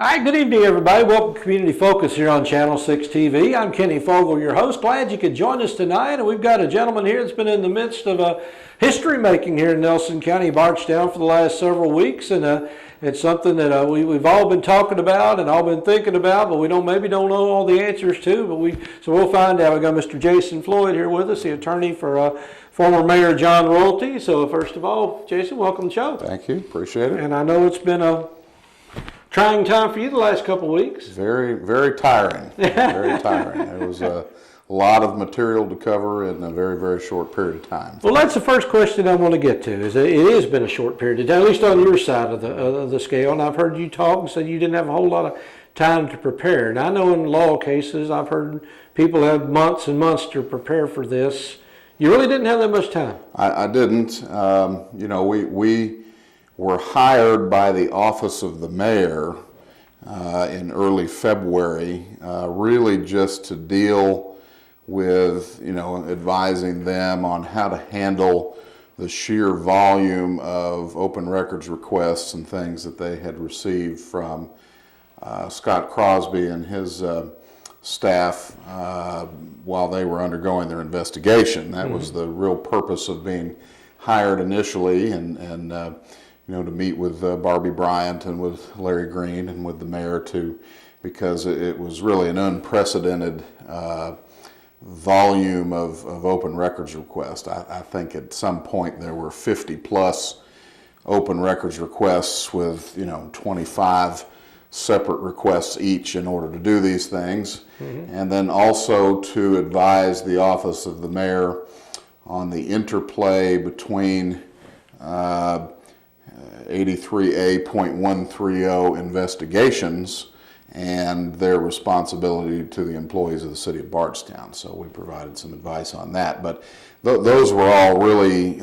All right, good evening, everybody. Welcome to Community Focus here on Channel 6 TV. I'm Kenny Fogle, your host. Glad you could join us tonight. And we've got a gentleman here that's been in the midst of history making here in Nelson County, Bardstown, for the last several weeks. And it's something that we've all been talking about and all been thinking about, but we maybe don't know all the answers to. So we'll find out. We've got Mr. Jason Floyd here with us, the attorney for former Mayor John Royalty. So first of all, Jason, welcome to the show. Thank you. Appreciate it. And I know it's been a trying time for you the last couple of weeks. Very, very tiring. Very tiring. There was a lot of material to cover in a very, very short period of time. Well, that's the first question I want to get to. Is it has been a short period of time, at least on your side of the scale. And I've heard you talk and said you didn't have a whole lot of time to prepare. And I know in law cases, I've heard people have months and months to prepare for this. You really didn't have that much time. I didn't. We were hired by the office of the mayor in early February, really just to deal with, advising them on how to handle the sheer volume of open records requests and things that they had received from Scott Crosby and his staff while they were undergoing their investigation. That was the real purpose of being hired initially, and to meet with Barbie Bryant and with Larry Green and with the mayor too, because it was really an unprecedented volume of open records requests. I think at some point there were 50 plus open records requests with 25 separate requests each in order to do these things, and then also to advise the office of the mayor on the interplay between 83A.130 investigations and their responsibility to the employees of the city of Bardstown. So we provided some advice on that. But those were all really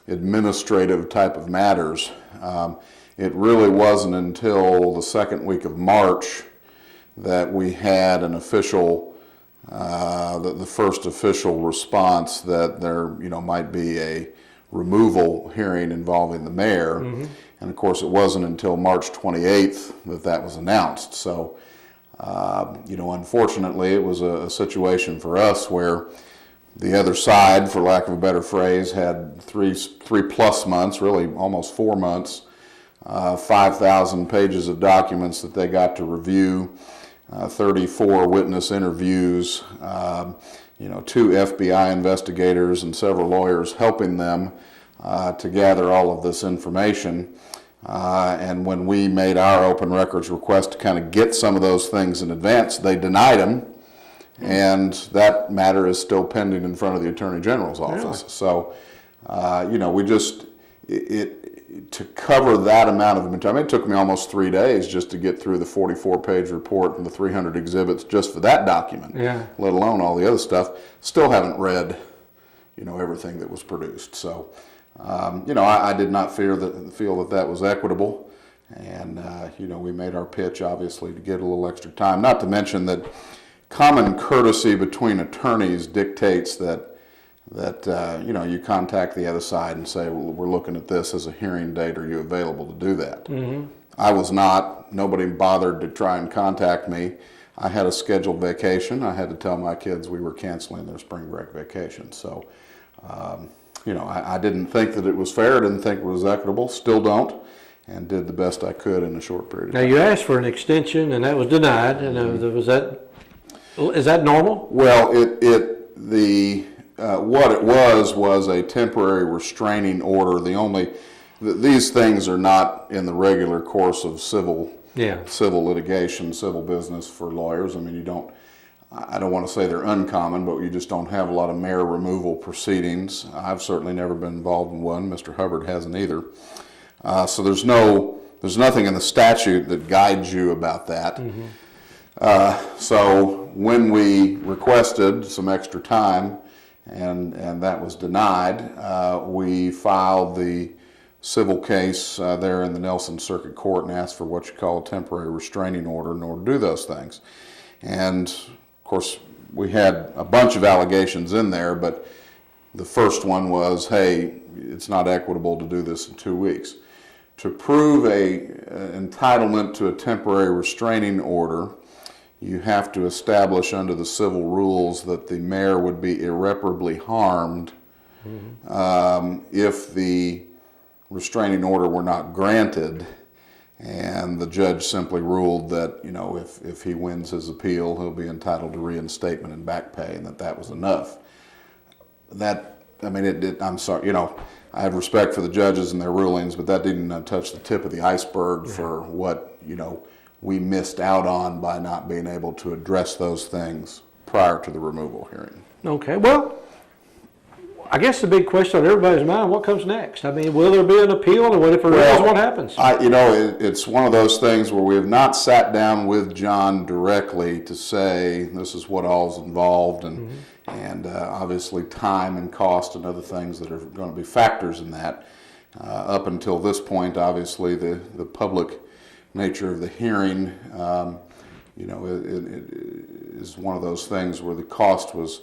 administrative type of matters. It really wasn't until the second week of March that we had an official, the first official response that there might be a removal hearing involving the mayor. And of course it wasn't until March 28th that was announced. So unfortunately it was a situation for us where the other side, for lack of a better phrase, had three plus months, really almost 4 months, 5,000 pages of documents that they got to review, 34 witness interviews, 2 FBI investigators and several lawyers helping them to gather all of this information. And when we made our open records request to kind of get some of those things in advance, they denied them. And that matter is still pending in front of the Attorney General's office. Really? So, we just, to cover that amount of material, it took me almost 3 days just to get through the 44-page report and the 300 exhibits just for that document, let alone all the other stuff. Still haven't read, everything that was produced. So, I did not feel that was equitable. And, we made our pitch, obviously, to get a little extra time. Not to mention that common courtesy between attorneys dictates that you contact the other side and say, well, we're looking at this as a hearing date. Are you available to do that? I was not. Nobody bothered to try and contact me. I had a scheduled vacation. I had to tell my kids we were canceling their spring break vacation. So, I didn't think that it was fair. I didn't think it was equitable. Still don't. And did the best I could in a short period of time. Now, you asked for an extension, and that was denied. And is that normal? Well, what it was a temporary restraining order. These things are not in the regular course of civil litigation, civil business for lawyers. I mean, I don't want to say they're uncommon, but you just don't have a lot of mayor removal proceedings. I've certainly never been involved in one. Mr. Hubbard hasn't either. So there's nothing in the statute that guides you about that. So when we requested some extra time, and that was denied, we filed the civil case there in the Nelson Circuit Court and asked for what you call a temporary restraining order in order to do those things. And of course, we had a bunch of allegations in there, but the first one was, hey, it's not equitable to do this in 2 weeks. to prove a entitlement to a temporary restraining order, you have to establish under the civil rules that the mayor would be irreparably harmed if the restraining order were not granted, and the judge simply ruled that, you know, if he wins his appeal, he'll be entitled to reinstatement and back pay, and that was enough. That, I mean, I'm sorry, you know, I have respect for the judges and their rulings, but that didn't touch the tip of the iceberg for what, you know, we missed out on by not being able to address those things prior to the removal hearing. Okay, well, I guess the big question on everybody's mind, what comes next? I mean, will there be an appeal, and what if there is, what happens? You know, it's one of those things where we have not sat down with John directly to say this is what all's involved, and obviously time and cost and other things that are going to be factors in that. Up until this point, obviously, the public nature of the hearing, you know, it is one of those things where the cost was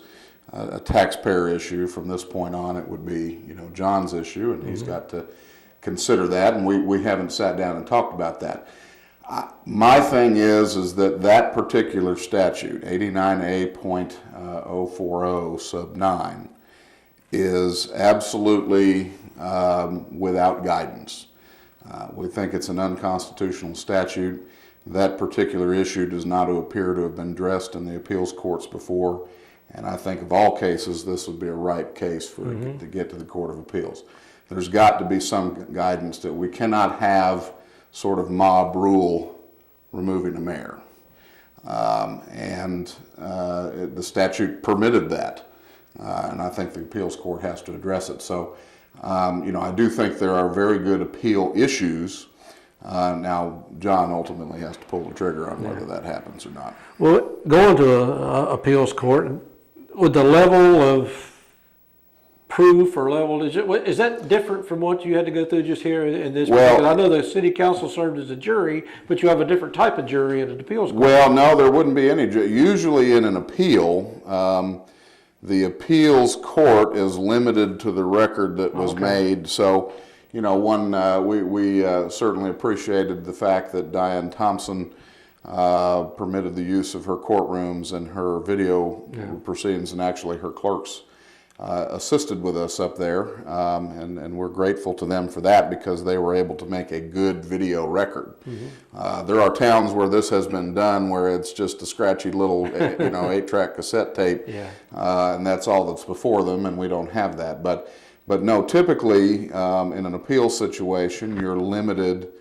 a taxpayer issue. From this point on, it would be, you know, John's issue, and he's got to consider that, and we haven't sat down and talked about that. My thing is that particular statute, 89A.040 sub 9, is absolutely without guidance. We think it's an unconstitutional statute. That particular issue does not appear to have been addressed in the appeals courts before, and I think of all cases, this would be a ripe case for to get to the Court of Appeals. There's got to be some guidance that we cannot have sort of mob rule removing a mayor. The statute permitted that, and I think the appeals court has to address it. So, you know, I do think there are very good appeal issues. Now, John ultimately has to pull the trigger on whether that happens or not. Well, going to an appeals court, with the level of proof or level, is that different from what you had to go through just here in this? Well, I know the city council served as a jury, but you have a different type of jury at an appeals court. Well, no, there wouldn't be any. Usually in an appeal, the appeals court is limited to the record that was made. So, you know, we certainly appreciated the fact that Diane Thompson permitted the use of her courtrooms and her video proceedings, and actually her clerks assisted with us up there, and we're grateful to them for that, because they were able to make a good video record. There are towns where this has been done where it's just a scratchy little, you know, 8-track cassette tape, and that's all that's before them, and we don't have that. But no, typically in an appeal situation, you're limited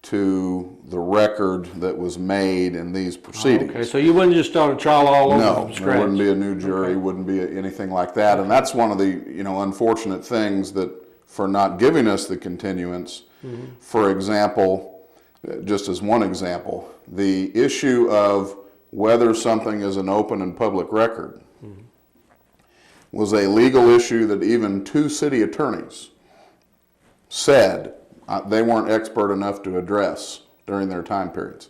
to the record that was made in these proceedings. Okay, so you wouldn't just start a trial all over from scratch? No, there wouldn't be a new jury, wouldn't be anything like that. And that's one of the, you know, unfortunate things that for not giving us the continuance. For example, just as one example, the issue of whether something is an open and public record was a legal issue that even 2 city attorneys said they weren't expert enough to address during their time periods.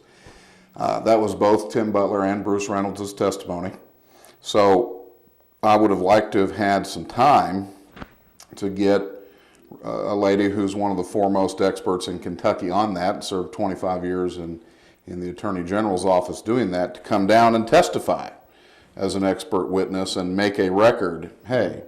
That was both Tim Butler and Bruce Reynolds' testimony. So I would have liked to have had some time to get a lady who's one of the foremost experts in Kentucky on that, served 25 years in the Attorney General's office doing that, to come down and testify as an expert witness and make a record. Hey,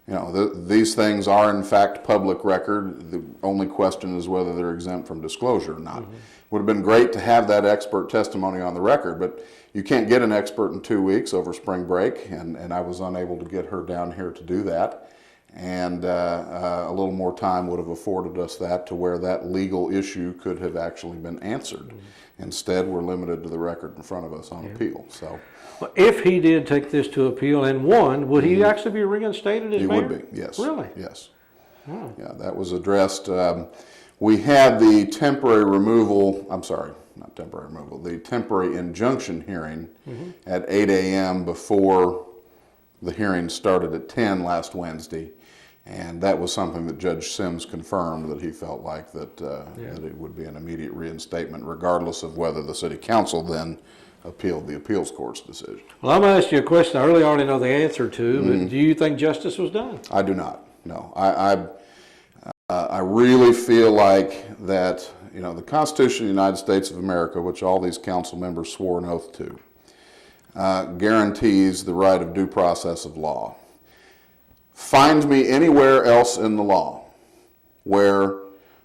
you know, these things are in fact public record. The only question is whether they're exempt from disclosure or not. Would have been great to have that expert testimony on the record, but you can't get an expert in 2 weeks over spring break, and I was unable to get her down here to do that. And a little more time would have afforded us that, to where that legal issue could have actually been answered. Instead, we're limited to the record in front of us on appeal. So, if he did take this to appeal and won, would he actually be reinstated as mayor? He would be, yes. Really? Yes. Oh. Yeah, that was addressed. We had the temporary removal, I'm sorry, not temporary removal, the temporary injunction hearing at 8 a.m. before the hearing started at 10 last Wednesday. And that was something that Judge Sims confirmed, that he felt like that it would be an immediate reinstatement, regardless of whether the city council then appealed the appeals court's decision. Well, I'm going to ask you a question I really already know the answer to, but do you think justice was done? I do not, no. I really feel like that, the Constitution of the United States of America, which all these council members swore an oath to, guarantees the right of due process of law. Find me anywhere else in the law where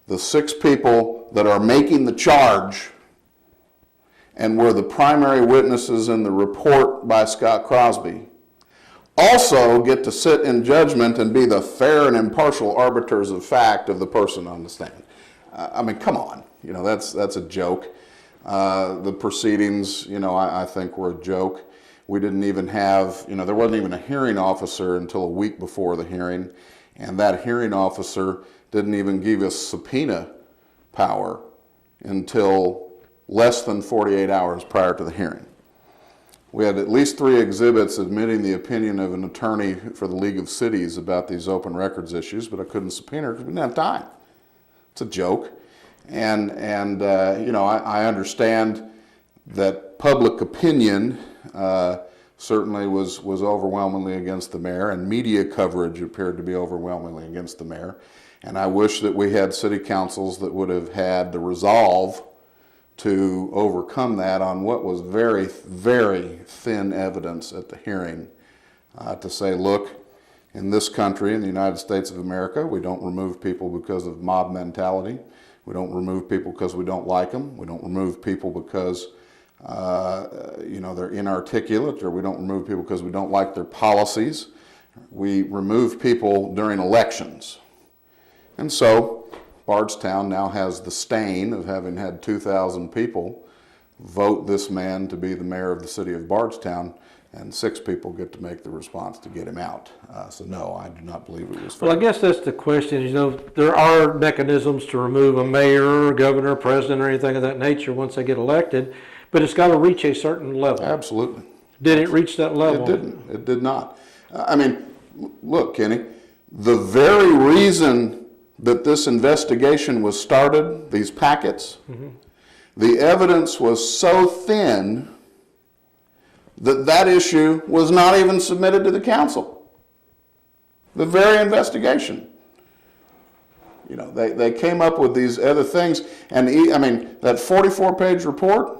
the 6 people that are making the charge and were the primary witnesses in the report by Scott Crosby also get to sit in judgment and be the fair and impartial arbiters of fact of the person on the stand. I mean, come on. That's a joke. The proceedings, I think were a joke. We didn't even have, there wasn't even a hearing officer until a week before the hearing, and that hearing officer didn't even give us subpoena power until less than 48 hours prior to the hearing. We had at least 3 exhibits admitting the opinion of an attorney for the League of Cities about these open records issues, but I couldn't subpoena her because we didn't have time. It's a joke. And I understand that public opinion certainly was overwhelmingly against the mayor, and media coverage appeared to be overwhelmingly against the mayor. And I wish that we had city councils that would have had the resolve to overcome that on what was very, very thin evidence at the hearing, to say, look, in this country, in the United States of America, we don't remove people because of mob mentality. We don't remove people because we don't like them. We don't remove people because they're inarticulate, or we don't remove people because we don't like their policies. We remove people during elections. And so Bardstown now has the stain of having had 2,000 people vote this man to be the mayor of the city of Bardstown, and 6 people get to make the response to get him out. So no, I do not believe it was fair. Well, I guess that's the question. There are mechanisms to remove a mayor, governor, president, or anything of that nature once they get elected, but it's got to reach a certain level. Absolutely. Did it reach that level? It didn't. It did not. I mean, look, Kenny, the very reason that this investigation was started, these packets, the evidence was so thin that issue was not even submitted to the council. The very investigation. They came up with these other things, and that 44-page report,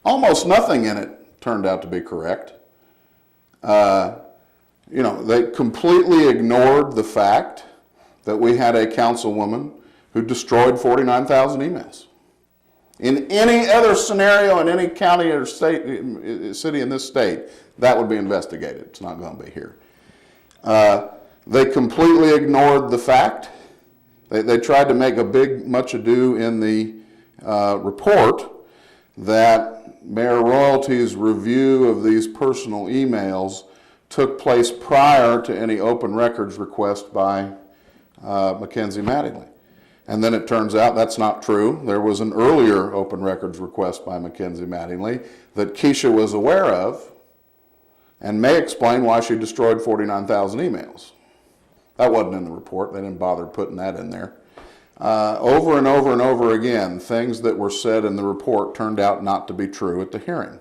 almost nothing in it turned out to be correct. They completely ignored the fact that we had a councilwoman who destroyed 49,000 emails. In any other scenario in any county or state, city in this state, that would be investigated. It's not going to be here. They completely ignored the fact. They tried to make much ado in the report that Mayor Royalty's review of these personal emails took place prior to any open records request by Mackenzie Mattingly. And then it turns out that's not true. There was an earlier open records request by Mackenzie Mattingly that Keisha was aware of and may explain why she destroyed 49,000 emails. That wasn't in the report. They didn't bother putting that in there. Over and over and over again, things that were said in the report turned out not to be true at the hearing.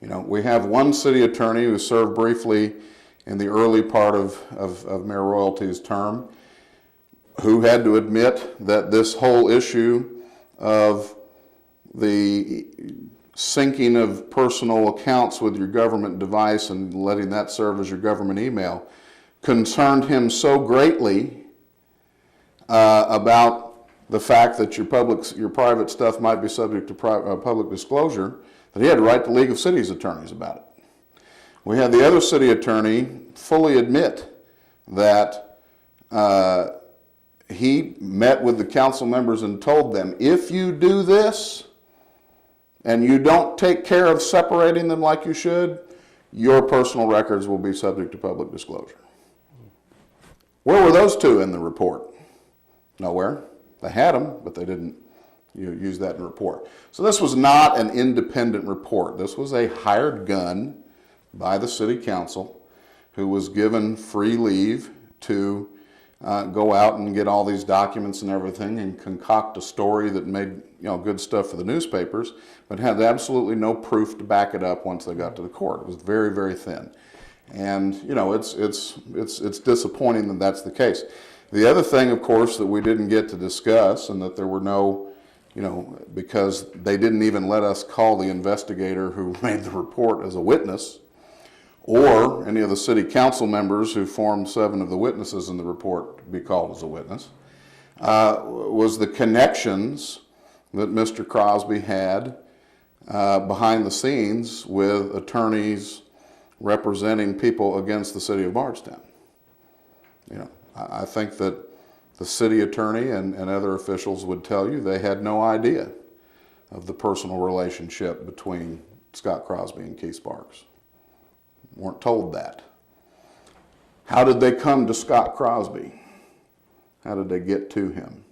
We have one city attorney who served briefly in the early part of Mayor Royalty's term, who had to admit that this whole issue of the syncing of personal accounts with your government device and letting that serve as your government email concerned him so greatly about the fact that your private stuff might be subject to public disclosure that he had to write the League of Cities attorneys about it. We had the other city attorney fully admit that he met with the council members and told them, if you do this and you don't take care of separating them like you should, your personal records will be subject to public disclosure. Where were those 2 in the report? Nowhere. They had them, but they didn't use that in the report. So this was not an independent report. This was a hired gun by the city council who was given free leave to go out and get all these documents and everything and concoct a story that made good stuff for the newspapers, but had absolutely no proof to back it up once they got to the court. It was very, very thin. And it's disappointing that that's the case. The other thing, of course, that we didn't get to discuss, and that there were no, because they didn't even let us call the investigator who made the report as a witness, or any of the city council members who formed 7 of the witnesses in the report to be called as a witness, was the connections that Mr. Crosby had behind the scenes with attorneys representing people against the city of Bardstown. I think that the city attorney and other officials would tell you they had no idea of the personal relationship between Scott Crosby and Keith Sparks. Weren't told that. How did they come to Scott Crosby? How did they get to him?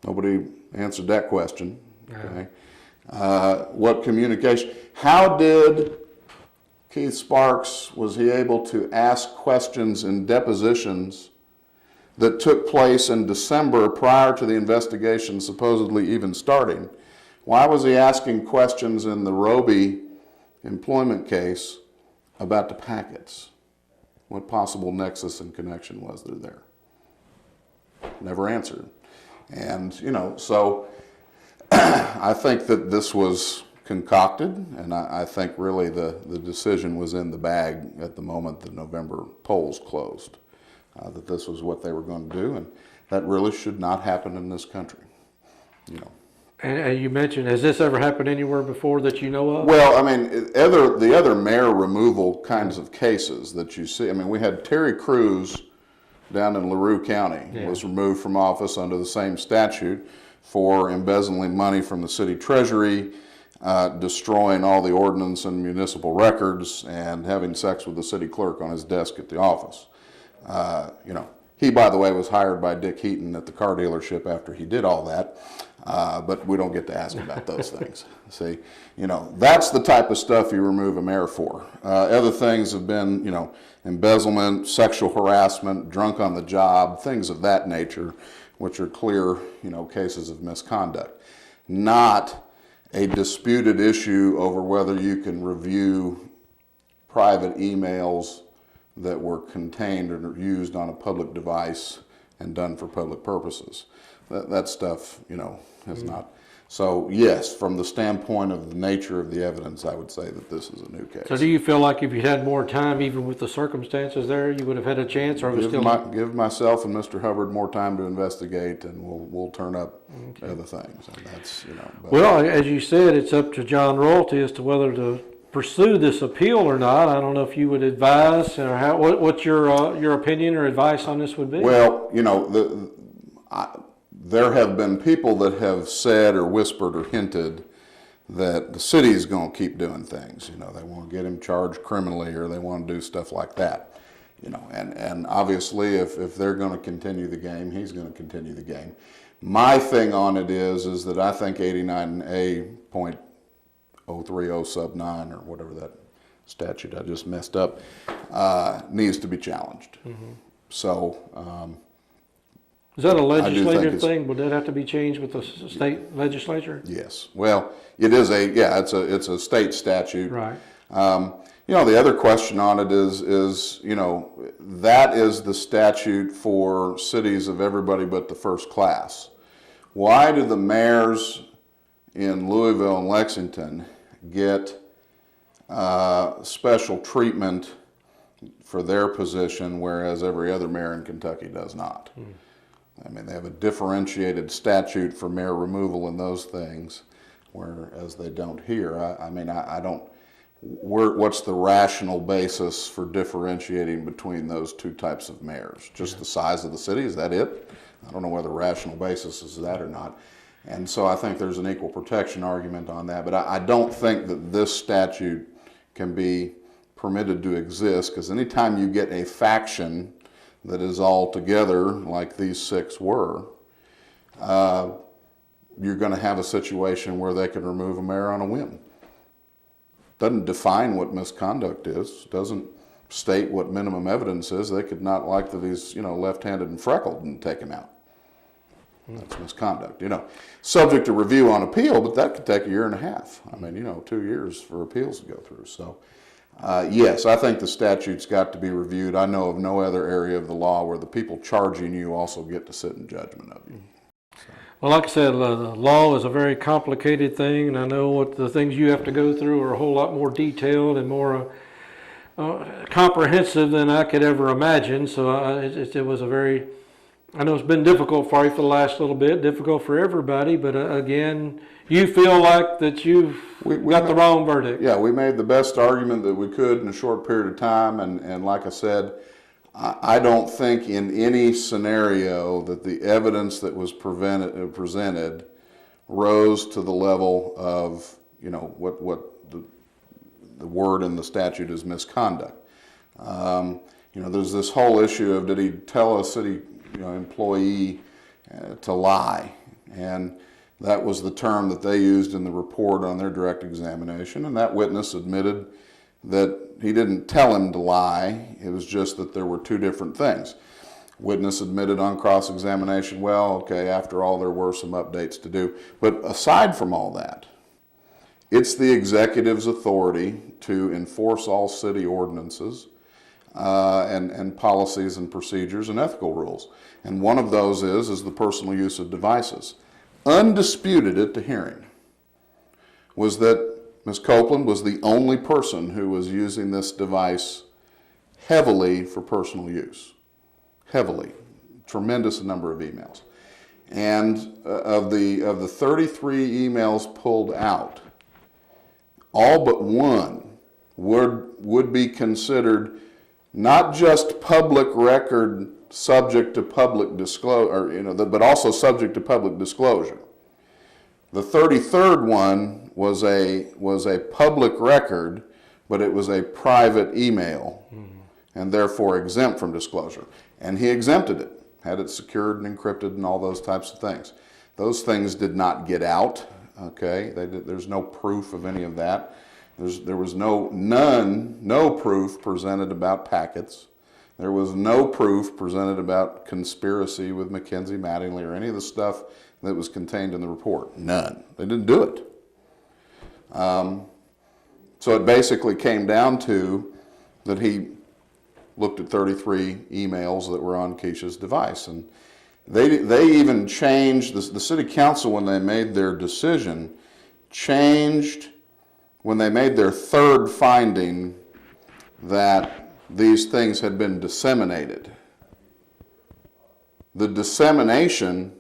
Nobody answered that question. Okay. What communication? How did Keith Sparks, was he able to ask questions in depositions that took place in December prior to the investigation supposedly even starting? Why was he asking questions in the Roby employment case about the packets? What possible nexus and connection was there? Never answered. And, so I think that this was concocted, and I think really the decision was in the bag at the moment the November polls closed, that this was what they were going to do, and that really should not happen in this country. And you mentioned, has this ever happened anywhere before that you know of? Well, I mean, the other mayor removal kinds of cases that you see, I mean, we had Terry Crews down in LaRue County, was removed from office under the same statute for embezzling money from the city treasury, destroying all the ordinance and municipal records, and having sex with the city clerk on his desk at the office. He, by the way, was hired by Dick Heaton at the car dealership after he did all that. But we don't get to ask about those things. See, that's the type of stuff you remove a mayor for. Other things have been, embezzlement, sexual harassment, drunk on the job, things of that nature, which are clear, cases of misconduct. Not a disputed issue over whether you can review private emails that were contained or used on a public device and done for public purposes. That stuff, has not. So yes, from the standpoint of the nature of the evidence, I would say that this is a new case. So do you feel like if you had more time, even with the circumstances there, you would have had a chance, or give myself and Mr. Hubbard more time to investigate, and we'll turn up other things. And that's Well, as you said, it's up to John Royalty as to whether to pursue this appeal or not. I don't know if you would advise, or what your opinion or advice on this would be. Well, there have been people that have said or whispered or hinted that the city is going to keep doing things. They want to get him charged criminally, or they want to do stuff like that. And obviously if they're going to continue the game, he's going to continue the game. My thing on it is that I think 89A.030 sub 9, or whatever that statute I just messed up, needs to be challenged. Mm-hmm. So is that a legislative thing? Would that have to be changed with the state legislature? Yes. Well, it is it's a state statute. Right. The other question on it is that is the statute for cities of everybody but the first class. Why do the mayors in Louisville and Lexington get special treatment for their position, whereas every other mayor in Kentucky does not? I mean, they have a differentiated statute for mayor removal and those things, whereas they don't here. I don't. What's the rational basis for differentiating between those two types of mayors? Just the size of the city? Is that it? I don't know whether the rational basis is that or not. And so I think there's an equal protection argument on that. But I don't think that this statute can be permitted to exist, because anytime you get a faction that is all together like these 6 were, you're going to have a situation where they can remove a mayor on a whim. Doesn't define what misconduct is, doesn't state what minimum evidence is. They could not like that he's left-handed and freckled and take him out. That's misconduct. Subject to review on appeal, but that could take 1.5 years. I mean, 2 years for appeals to go through. So Yes, I think the statute's got to be reviewed. I know of no other area of the law where the people charging you also get to sit in judgment of you. Well, like I said, the law is a very complicated thing, and I know what the things you have to go through are a whole lot more detailed and more comprehensive than I could ever imagine. So it was a very, I know it's been difficult for you for the last little bit, difficult for everybody, but again, you feel like that you've got the wrong verdict. Yeah, we made the best argument that we could in a short period of time, and like I said, I don't think in any scenario that the evidence that was presented rose to the level of, what the word in the statute is misconduct. There's this whole issue of, did he tell a city employee to lie? And that was the term that they used in the report on their direct examination, and that witness admitted that he didn't tell him to lie. It was just that there were two different things. Witness admitted on cross-examination, well, okay, after all, there were some updates to do. But aside from all that, it's the executive's authority to enforce all city ordinances and policies and procedures and ethical rules. And one of those is the personal use of devices. Undisputed at the hearing was that Ms. Copeland was the only person who was using this device heavily for personal use. Heavily. Tremendous number of emails. And of the 33 emails pulled out, all but one would be considered not just public record subject to public disclosure, but also subject to public disclosure. The 33rd one was a public record, but it was a private email, and therefore exempt from disclosure. And he exempted it, had it secured and encrypted and all those types of things. Those things did not get out. Okay, there's no proof of any of that. There was no proof presented about packets. There was no proof presented about conspiracy with Mackenzie Mattingly or any of the stuff that was contained in the report. None. They didn't do it. So it basically came down to that he looked at 33 emails that were on Keisha's device. And they even changed, the city council, when they made their decision, changed, when they made their third finding, that these things had been disseminated. The dissemination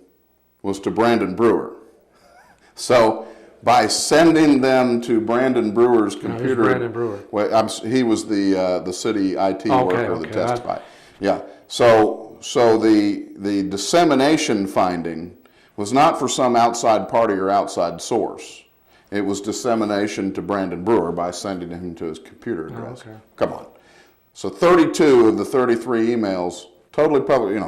was to Brandon Brewer. So by sending them to Brandon Brewer's computer, Brandon Brewer? Well, he was the city IT worker that testified. Yeah. So the dissemination finding was not for some outside party or outside source. It was dissemination to Brandon Brewer by sending him to his computer address. Oh, okay. Come on. So 32 of the 33 emails, totally public,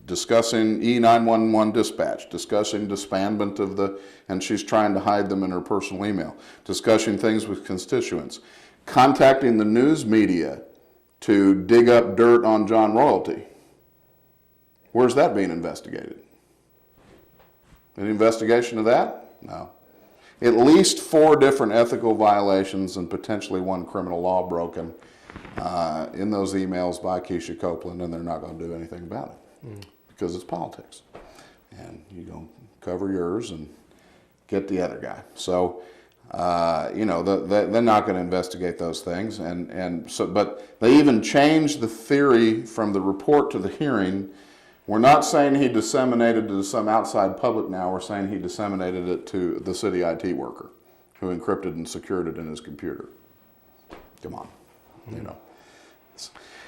discussing E911 dispatch, discussing disbandment of and she's trying to hide them in her personal email, discussing things with constituents, contacting the news media to dig up dirt on John Royalty. Where's that being investigated? Any investigation of that? No. At least 4 different ethical violations and potentially 1 criminal law broken in those emails by Keisha Copeland, and they're not going to do anything about it because it's politics. And you're going to cover yours and get the other guy. So, they're not going to investigate those things. But they even changed the theory from the report to the hearing. We're not saying he disseminated it to some outside public now. We're saying he disseminated it to the city IT worker who encrypted and secured it in his computer. Come on.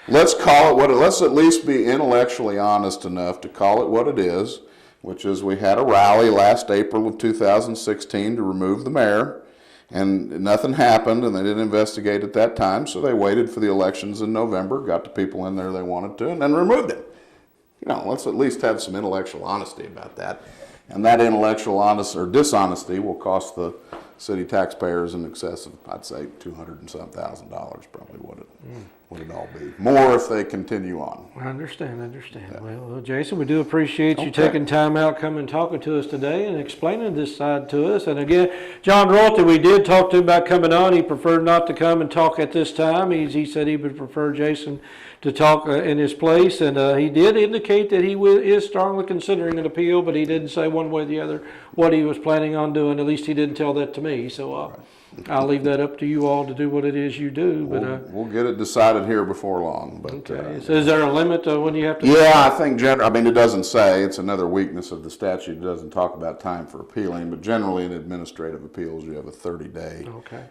Let's call it let's at least be intellectually honest enough to call it what it is, which is we had a rally last April of 2016 to remove the mayor, and nothing happened, and they didn't investigate at that time, so they waited for the elections in November, got the people in there they wanted to, and then removed him. Let's at least have some intellectual honesty about that. And that intellectual honesty or dishonesty will cost the city taxpayers in excess of, I'd say, $200,000 and some thousand, probably would it all be. More if they continue on. I understand. Yeah. Well, Jason, we do appreciate you taking time out, coming and talking to us today and explaining this side to us. And again, John Royalty, we did talk to him about coming on. He preferred not to come and talk at this time. He said he would prefer Jason to talk in his place, and he did indicate that he is strongly considering an appeal, but he didn't say one way or the other what he was planning on doing. At least he didn't tell that to me. So I'll leave that up to you all to do what it is you do. But we'll get it decided here before long. But, okay. So is there a limit when you have to? Yeah, I think I mean, it doesn't say. It's another weakness of the statute. It doesn't talk about time for appealing, but generally in administrative appeals, you have a 30-day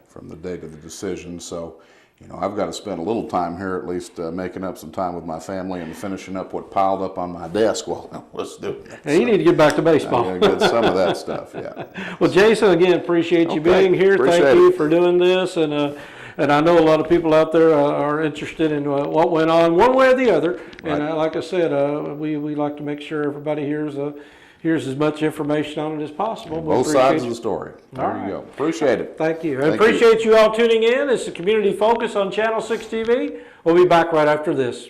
from the date of the decision. So, I've got to spend a little time here, at least making up some time with my family and finishing up what piled up on my desk while I was doing it. Hey, you need to get back to baseball. I gotta get some of that stuff, yeah. Well, Jason, again, appreciate you being here. Thank you for doing this. And I know a lot of people out there are interested in what went on one way or the other. And like I said, we like to make sure everybody hears as much information on it as possible. Both sides of the story. There you go. Appreciate it. Thank you. I appreciate you all tuning in. It's the Community Focus on Channel 6 TV. We'll be back right after this.